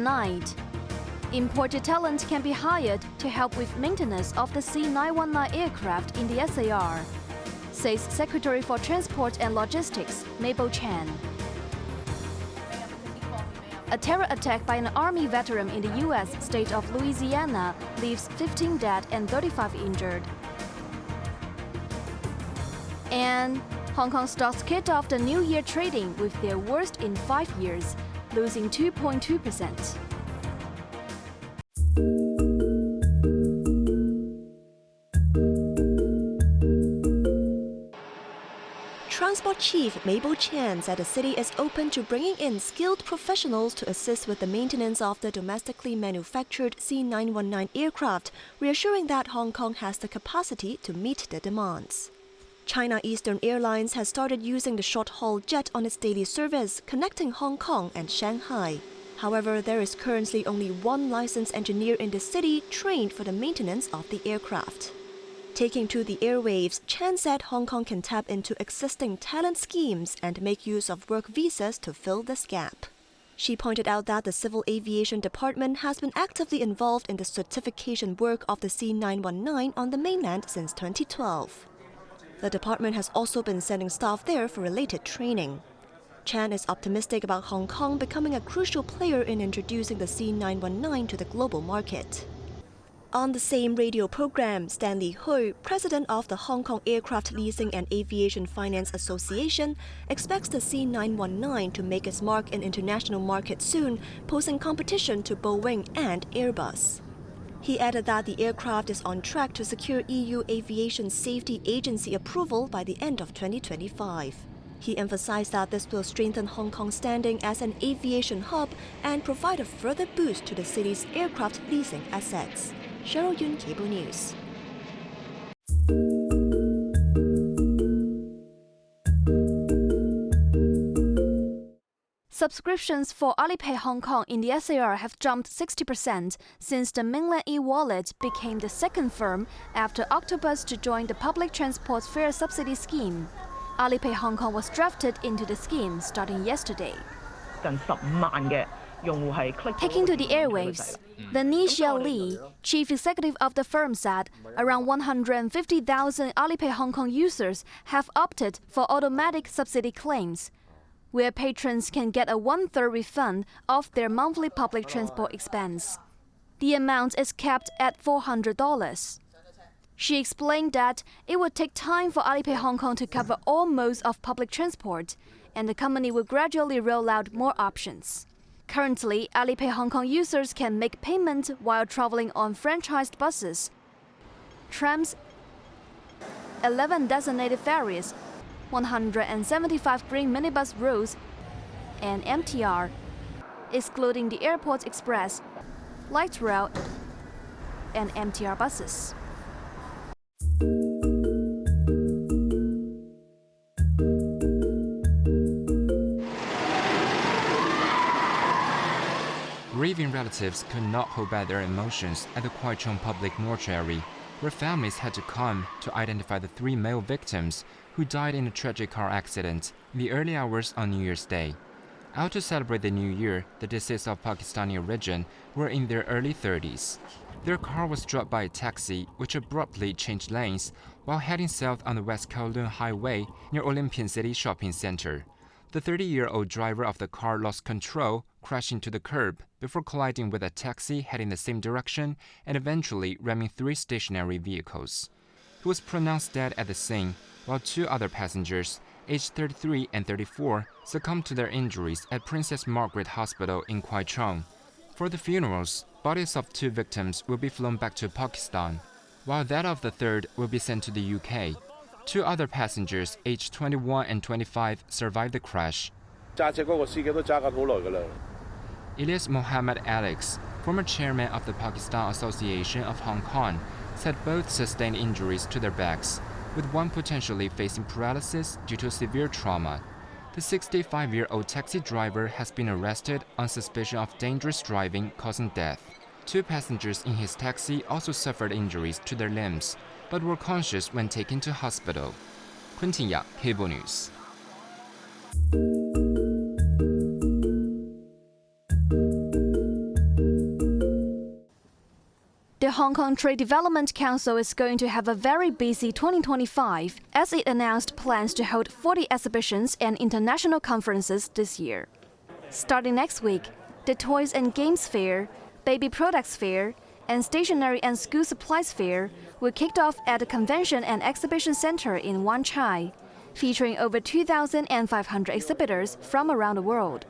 tonight. Imported talent can be hired to help with maintenance of the C919 aircraft in the SAR, says Secretary for Transport and Logistics, Mable Chan. A terror attack by an Army veteran in the U.S. state of Louisiana leaves 15 dead and 35 injured. And Hong Kong stocks kicked off the New Year trading with their worst in 5 years, losing 2.2%. Transport Chief Mable Chan said the city is open to bringing in skilled professionals to assist with the maintenance of the domestically manufactured C919 aircraft, reassuring that Hong Kong has the capacity to meet the demands. China Eastern Airlines has started using the short-haul jet on its daily service, connecting Hong Kong and Shanghai. However, there is currently only one licensed engineer in the city trained for the maintenance of the aircraft. Taking to the airwaves, Chan said Hong Kong can tap into existing talent schemes and make use of work visas to fill this gap. She pointed out that the Civil Aviation Department has been actively involved in the certification work of the C919 on the mainland since 2012. The department has also been sending staff there for related training. Chan is optimistic about Hong Kong becoming a crucial player in introducing the C919 to the global market. On the same radio program, Stanley Hui, president of the Hong Kong Aircraft Leasing and Aviation Finance Association, expects the C919 to make its mark in international markets soon, posing competition to Boeing and Airbus. He added that the aircraft is on track to secure EU Aviation Safety Agency approval by the end of 2025. He emphasized that this will strengthen Hong Kong's standing as an aviation hub and provide a further boost to the city's aircraft leasing assets. Cheryl Yun, Cable News. Subscriptions for Alipay Hong Kong in the SAR have jumped 60% since the mainland e-wallet became the second firm after Octopus to join the public transport fare subsidy scheme. Alipay Hong Kong was drafted into the scheme starting yesterday. Taking to the airwaves, Venetia Lee, chief executive of the firm, said around 150,000 Alipay Hong Kong users have opted for automatic subsidy claims, where patrons can get a one-third refund of their monthly public transport expense. The amount is capped at $400. She explained that it would take time for Alipay Hong Kong to cover all modes of public transport, and the company will gradually roll out more options. Currently, Alipay Hong Kong users can make payment while traveling on franchised buses, trams, 11 designated ferries, 175 green minibus routes, and MTR, excluding the Airport Express, Light Rail, and MTR buses. Grieving relatives could not hold back their emotions at the Kwai Chung public mortuary, where families had to come to identify the 3 male victims who died in a tragic car accident in the early hours on New Year's Day. Out to celebrate the new year, the deceased of Pakistani origin were in their early 30s. Their car was struck by a taxi, which abruptly changed lanes while heading south on the West Kowloon Highway near Olympian City Shopping Center. The 30-year-old driver of the car lost control, crashing to the curb before colliding with a taxi heading the same direction and eventually ramming 3 stationary vehicles. He was pronounced dead at the scene, while 2 other passengers, aged 33 and 34, succumbed to their injuries at Princess Margaret Hospital in Kwai Chung. For the funerals, bodies of 2 victims will be flown back to Pakistan, while that of the third will be sent to the UK. 2 other passengers, aged 21 and 25, survived the crash. Ilyas Mohammed Alex, former chairman of the Pakistan Association of Hong Kong, said both sustained injuries to their backs, with one potentially facing paralysis due to severe trauma. The 65-year-old taxi driver has been arrested on suspicion of dangerous driving causing death. 2 passengers in his taxi also suffered injuries to their limbs, but were conscious when taken to hospital. Quentin Ya, Cable News. The Hong Kong Trade Development Council is going to have a very busy 2025 as it announced plans to hold 40 exhibitions and international conferences this year. Starting next week, the Toys and Games Fair, Baby Products Fair, and Stationery and School Supplies Fair were kicked off at the Convention and Exhibition Center in Wan Chai, featuring over 2,500 exhibitors from around the world.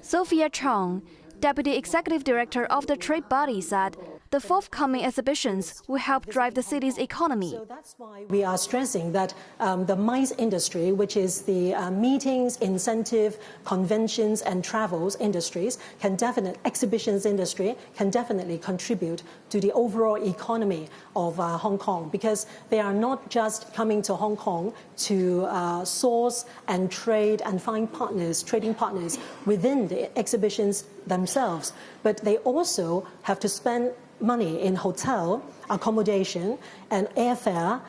Sophia Chong, Deputy Executive Director of the trade body, said the forthcoming exhibitions will help drive the city's economy. So that's why we are stressing that the MICE industry, which is the meetings, incentive, conventions and travels industries, exhibitions industry can definitely contribute to the overall economy of Hong Kong, because they are not just coming to Hong Kong to source and trade and find partners, trading partners within the exhibitions themselves, but they also have to spend money in hotel, accommodation and airfare.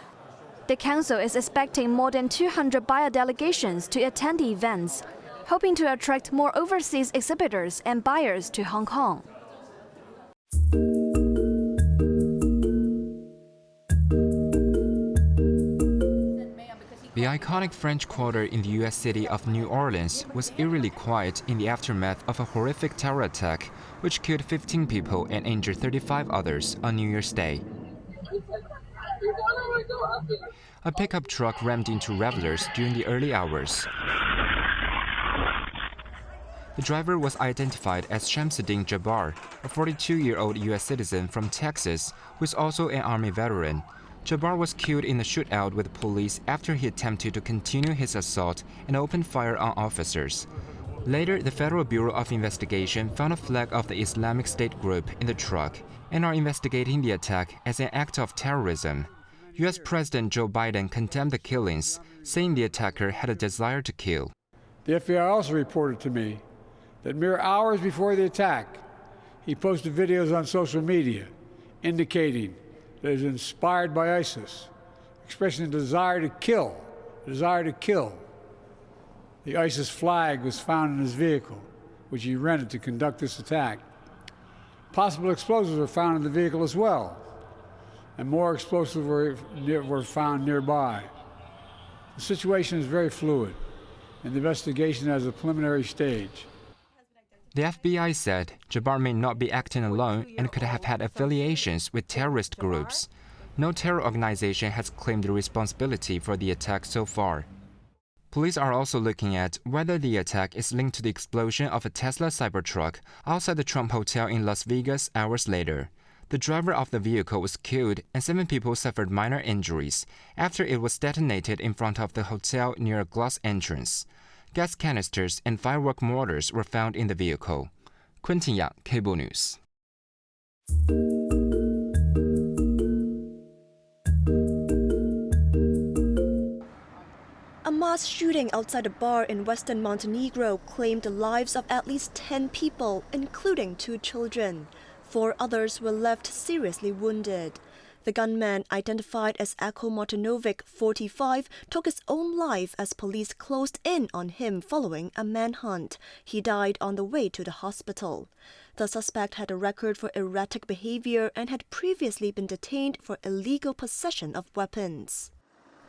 The council is expecting more than 200 buyer delegations to attend the events, hoping to attract more overseas exhibitors and buyers to Hong Kong. The iconic French Quarter in the U.S. city of New Orleans was eerily quiet in the aftermath of a horrific terror attack, which killed 15 people and injured 35 others on New Year's Day. A pickup truck rammed into revelers during the early hours. The driver was identified as Shamsuddin Jabbar, a 42-year-old U.S. citizen from Texas who is also an Army veteran. Jabbar was killed in a shootout with police after he attempted to continue his assault and opened fire on officers. Later, the Federal Bureau of Investigation found a flag of the Islamic State group in the truck and are investigating the attack as an act of terrorism. U.S. President Joe Biden condemned the killings, saying the attacker had a desire to kill. The FBI also reported to me that mere hours before the attack, he posted videos on social media indicating that he was inspired by ISIS, expressing a desire to kill, The ISIS flag was found in his vehicle, which he rented to conduct this attack. Possible explosives were found in the vehicle as well, and more explosives were found nearby. The situation is very fluid, and the investigation is at a preliminary stage. The FBI said Jabbar may not be acting alone and could have had affiliations with terrorist groups. No terror organization has claimed the responsibility for the attack so far. Police are also looking at whether the attack is linked to the explosion of a Tesla Cybertruck outside the Trump Hotel in Las Vegas hours later. The driver of the vehicle was killed and 7 people suffered minor injuries after it was detonated in front of the hotel near a glass entrance. Gas canisters and firework mortars were found in the vehicle. Quentin Yang, Cable News. A mass shooting outside a bar in western Montenegro claimed the lives of at least 10 people, including 2 children. 4 others were left seriously wounded. The gunman, identified as Ako Martinovic, 45, took his own life as police closed in on him following a manhunt. He died on the way to the hospital. The suspect had a record for erratic behavior and had previously been detained for illegal possession of weapons.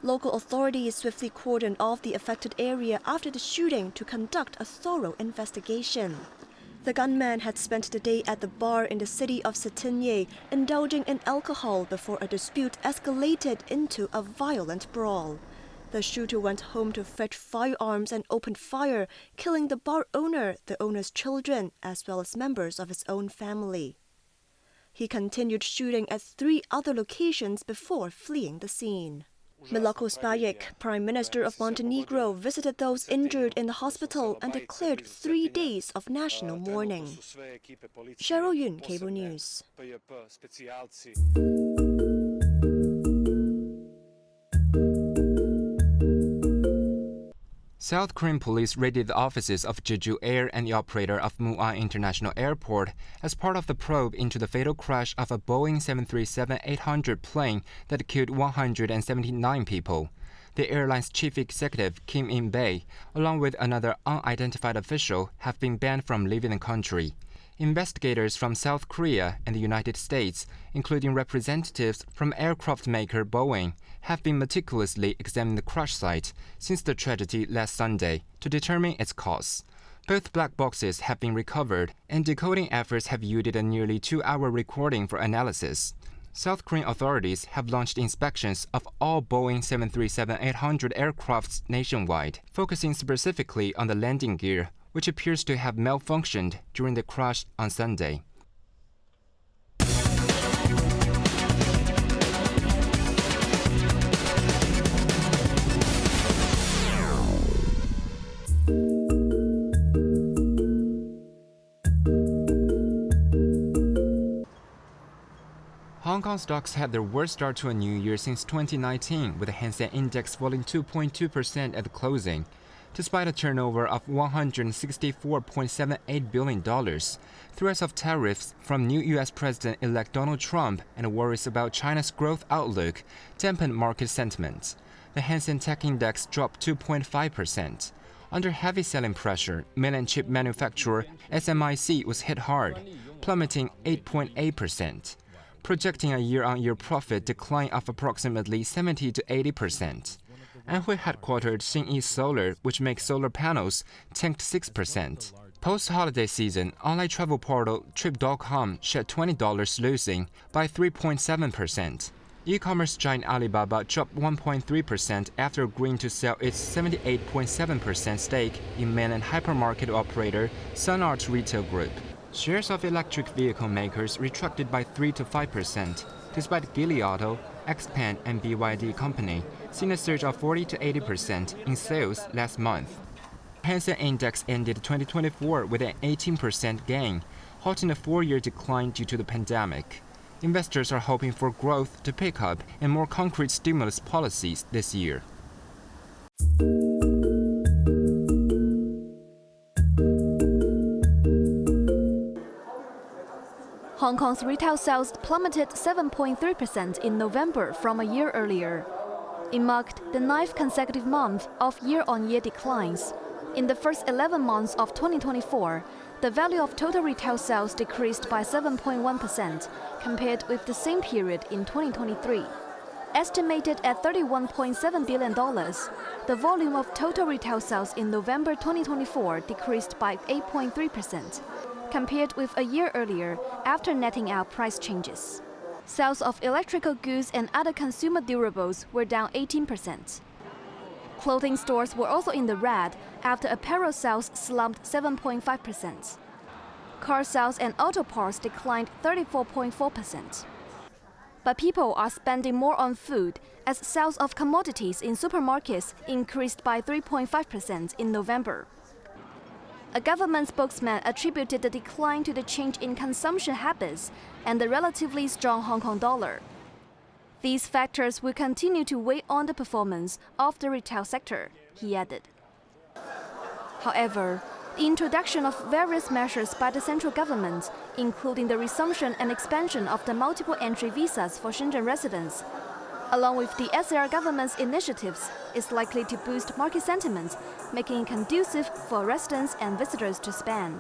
Local authorities swiftly cordoned off the affected area after the shooting to conduct a thorough investigation. The gunman had spent the day at the bar in the city of Cetinje, indulging in alcohol before a dispute escalated into a violent brawl. The shooter went home to fetch firearms and opened fire, killing the bar owner, the owner's children, as well as members of his own family. He continued shooting at 3 other locations before fleeing the scene. Milako Spajic, Prime Minister of Montenegro, visited those injured in the hospital and declared 3 days of national mourning. Cheryl Yun, Cable News. South Korean police raided the offices of Jeju Air and the operator of Muan International Airport as part of the probe into the fatal crash of a Boeing 737-800 plane that killed 179 people. The airline's chief executive, Kim In-bae, along with another unidentified official, have been banned from leaving the country. Investigators from South Korea and the United States, including representatives from aircraft maker Boeing, have been meticulously examining the crash site since the tragedy last Sunday to determine its cause. Both black boxes have been recovered, and decoding efforts have yielded a nearly 2-hour recording for analysis. South Korean authorities have launched inspections of all Boeing 737-800 aircrafts nationwide, focusing specifically on the landing gear, which appears to have malfunctioned during the crash on Sunday. Hong Kong stocks had their worst start to a new year since 2019, with the Hang Seng Index falling 2.2% at the closing. Despite a turnover of $164.78 billion, threats of tariffs from new U.S. President-elect Donald Trump and worries about China's growth outlook dampened market sentiment. The Hang Seng Tech Index dropped 2.5%. Under heavy selling pressure, mainland chip manufacturer SMIC was hit hard, plummeting 8.8%. Projecting a year-on-year profit decline of approximately 70 to 80%. Anhui-headquartered Xinyi Solar, which makes solar panels, tanked 6%. Post-holiday season, online travel portal Trip.com shed $20 losing by 3.7%. E-commerce giant Alibaba dropped 1.3% after agreeing to sell its 78.7% stake in mainland hypermarket operator Sun Art Retail Group. Shares of electric vehicle makers retracted by 3 to 5%, despite Geely Auto, XPeng, and BYD Company seeing a surge of 40 to 80% in sales last month. Hang Seng Index ended 2024 with an 18% gain, halting a 4-year decline due to the pandemic. Investors are hoping for growth to pick up and more concrete stimulus policies this year. Hong Kong's retail sales plummeted 7.3% in November from a year earlier. It marked the 9th consecutive month of year-on-year declines. In the first 11 months of 2024, the value of total retail sales decreased by 7.1% compared with the same period in 2023. Estimated at $31.7 billion, the volume of total retail sales in November 2024 decreased by 8.3%. Compared with a year earlier after netting out price changes. Sales of electrical goods and other consumer durables were down 18%. Clothing stores were also in the red after apparel sales slumped 7.5%. Car sales and auto parts declined 34.4%. But people are spending more on food as sales of commodities in supermarkets increased by 3.5% in November. A government spokesman attributed the decline to the change in consumption habits and the relatively strong Hong Kong dollar. These factors will continue to weigh on the performance of the retail sector, he added. However, the introduction of various measures by the central government, including the resumption and expansion of the multiple entry visas for Shenzhen residents, along with the SAR government's initiatives, is likely to boost market sentiment, making it conducive for residents and visitors to spend.